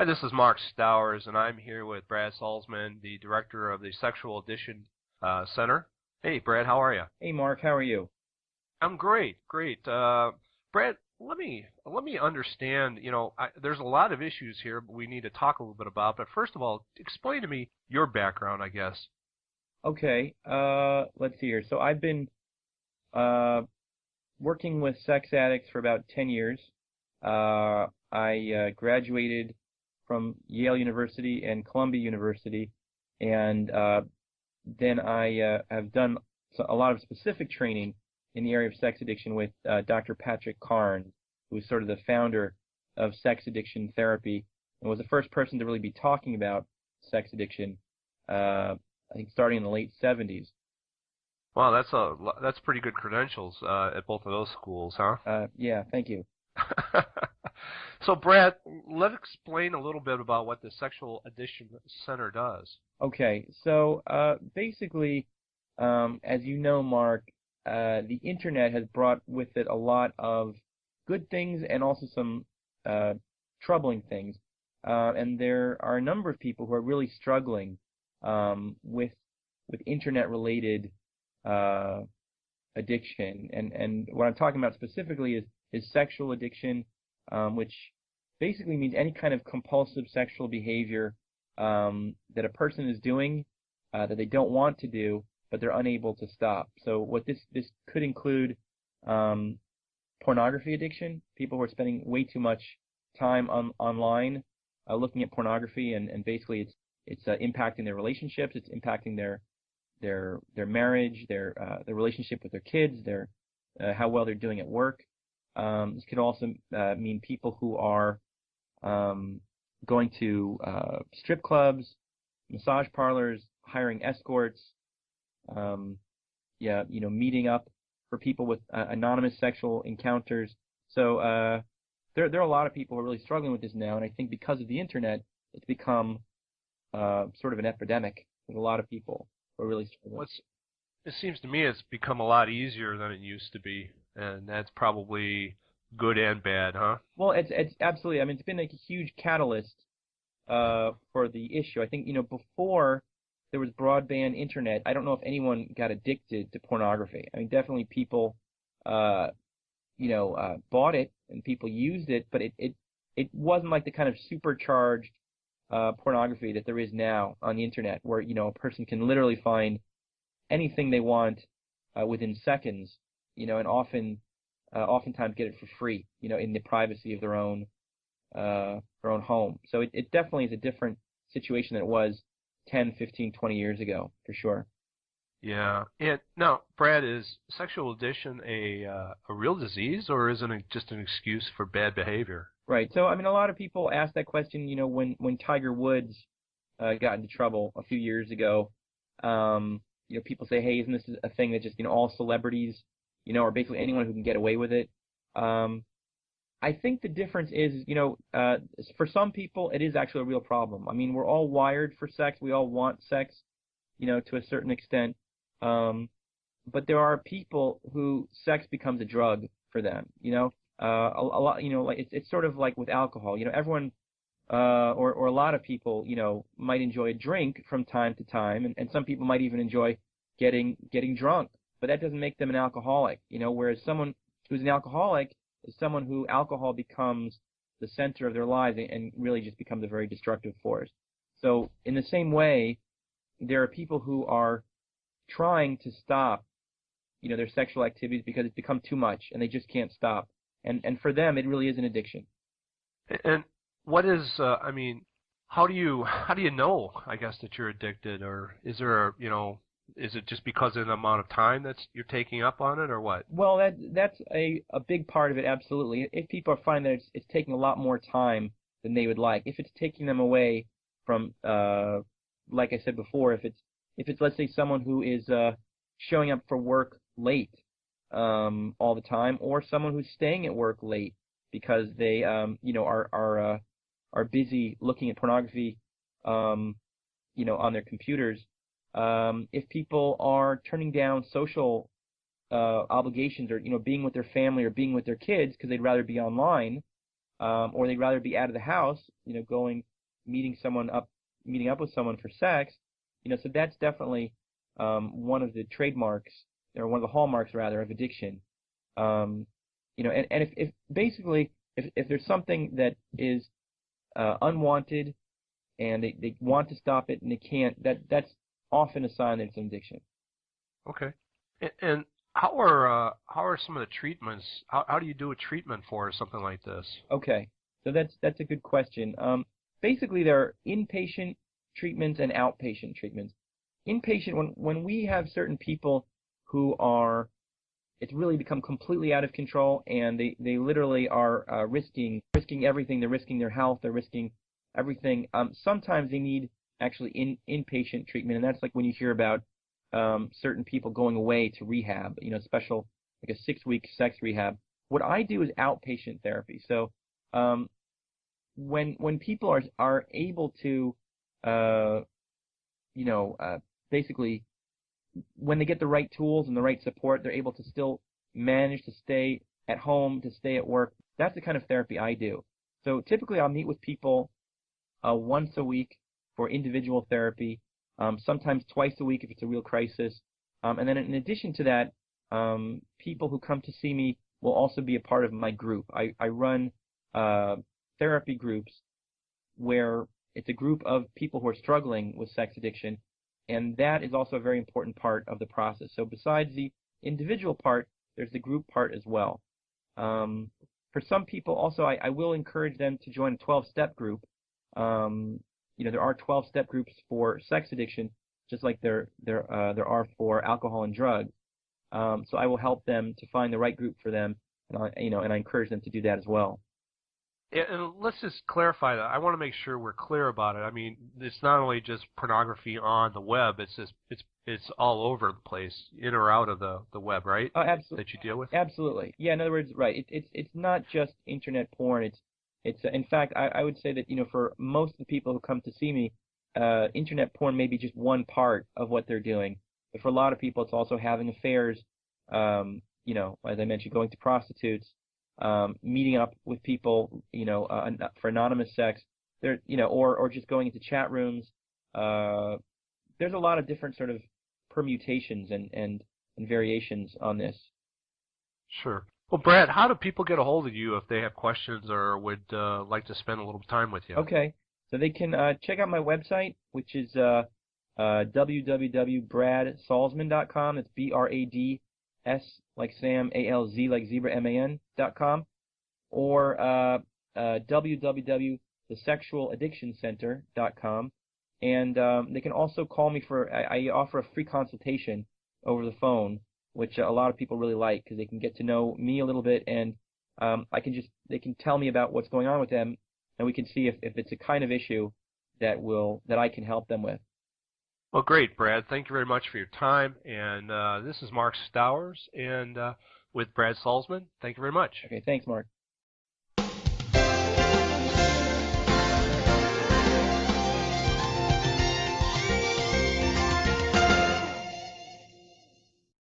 Hi, this is Mark Stowers, and I'm here with Brad Salzman, the director of the Sexual Addiction Center. Hey, Brad, how are you? Hey, Mark, how are you? I'm great, great. Brad, let me understand. There's a lot of issues here we need to talk a little bit about. But first of all, explain to me your background, I guess. Okay, let's see here. So I've been uh, working with sex addicts for about 10 years. I graduated from Yale University and Columbia University, and then I have done a lot of specific training in the area of sex addiction with Dr. Patrick Carnes, who is sort of the founder of sex addiction therapy and was the first person to really be talking about sex addiction, I think starting in the late 70s. Wow, that's pretty good credentials at both of those schools, huh? Yeah, thank you. So, Brad, let's explain a little bit about what the Sexual Addiction Center does. Okay, so basically, as you know, Mark, the internet has brought with it a lot of good things and also some troubling things. And there are a number of people who are really struggling with internet-related addiction. And what I'm talking about specifically is sexual addiction, which basically means any kind of compulsive sexual behavior that a person is doing that they don't want to do, but they're unable to stop. So what this could include pornography addiction, people who are spending way too much time online looking at pornography, and basically it's impacting their relationships, it's impacting their marriage, their relationship with their kids, their how well they're doing at work. This could also mean people who are going to strip clubs, massage parlors, hiring escorts, meeting up for people with anonymous sexual encounters. So there are a lot of people who are really struggling with this now, and I think because of the internet, it's become sort of an epidemic with a lot of people who are really struggling. It seems to me it's become a lot easier than it used to be, and that's probably good and bad, huh? Well, it's absolutely. I mean, it's been like a huge catalyst for the issue. I think before there was broadband internet, I don't know if anyone got addicted to pornography. I mean, definitely people, bought it and people used it, but it wasn't like the kind of supercharged pornography that there is now on the internet, where a person can literally find anything they want within seconds, and oftentimes get it for free, in the privacy of their own home. So it definitely is a different situation than it was 10, 15, 20 years ago, for sure. Yeah. And now, Brad, is sexual addiction a real disease, or is it just an excuse for bad behavior? Right. So, I mean, a lot of people ask that question, when Tiger Woods got into trouble a few years ago. People say, hey, isn't this a thing that just, all celebrities, or basically anyone who can get away with it? I think the difference is, for some people, it is actually a real problem. I mean, we're all wired for sex. We all want sex, to a certain extent. But there are people who sex becomes a drug for them, a lot, like it's sort of like with alcohol, everyone, or a lot of people, might enjoy a drink from time to time, and some people might even enjoy getting drunk, but that doesn't make them an alcoholic, whereas someone who's an alcoholic is someone who alcohol becomes the center of their lives and really just becomes a very destructive force. So in the same way, there are people who are trying to stop, their sexual activities because it's become too much and they just can't stop. And for them, it really is an addiction. And what is, I mean, how do you know, I guess, that you're addicted, or is there, is it just because of the amount of time that's you're taking up on it, or what? Well, that's a big part of it, absolutely. If people find that it's taking a lot more time than they would like, if it's taking them away from, like I said before, if it's let's say someone who is showing up for work late all the time, or someone who's staying at work late because they are busy looking at pornography on their computers. If people are turning down social obligations, or being with their family or being with their kids because they'd rather be online, or they'd rather be out of the house, going meeting up with someone for sex, so that's definitely one of the trademarks, or one of the hallmarks rather, of addiction. And if basically if there's something that is unwanted and they want to stop it and they can't, that's often a sign that it's an addiction. Okay. And how are some of the treatments? How do you do a treatment for something like this? Okay, so that's a good question. Basically, there are inpatient treatments and outpatient treatments. Inpatient, when we have certain people who are, it's really become completely out of control, and they literally are risking everything. They're risking their health. They're risking everything. Sometimes they need actually inpatient treatment, and that's like when you hear about certain people going away to rehab, special, like a 6-week sex rehab. What I do is outpatient therapy. So when people are able to, basically, when they get the right tools and the right support, they're able to still manage to stay at home, to stay at work. That's the kind of therapy I do. So typically I'll meet with people once a week for individual therapy, sometimes twice a week if it's a real crisis. And then in addition to that, people who come to see me will also be a part of my group. I run therapy groups where it's a group of people who are struggling with sex addiction, and that is also a very important part of the process. So besides the individual part, there's the group part as well. For some people also, I will encourage them to join a 12-step group. There are 12-step groups for sex addiction, just like there are for alcohol and drugs. So I will help them to find the right group for them, and I encourage them to do that as well. And let's just clarify that. I want to make sure we're clear about it. I mean, it's not only just pornography on the web. It's all over the place, in or out of the web, right? Absolutely. That you deal with. Absolutely. Yeah. In other words, right. It's not just internet porn. It's in fact, I would say that for most of the people who come to see me, internet porn may be just one part of what they're doing. But for a lot of people, it's also having affairs. As I mentioned, going to prostitutes. Meeting up with people, for anonymous sex, or just going into chat rooms. There's a lot of different sort of permutations and variations on this. Sure. Well, Brad, how do people get a hold of you if they have questions or would like to spend a little time with you? Okay, so they can check out my website, which is www.bradsalzman.com. It's BRADS like Sam, ALZ like zebra, MAN.com, or www.thesexualaddictioncenter.com. And they can also call me I offer a free consultation over the phone, which a lot of people really like because they can get to know me a little bit, and they can tell me about what's going on with them, and we can see if it's a kind of issue that I can help them with. Well, great, Brad. Thank you very much for your time. And this is Mark Stowers, and with Brad Salzman. Thank you very much. Okay, thanks, Mark.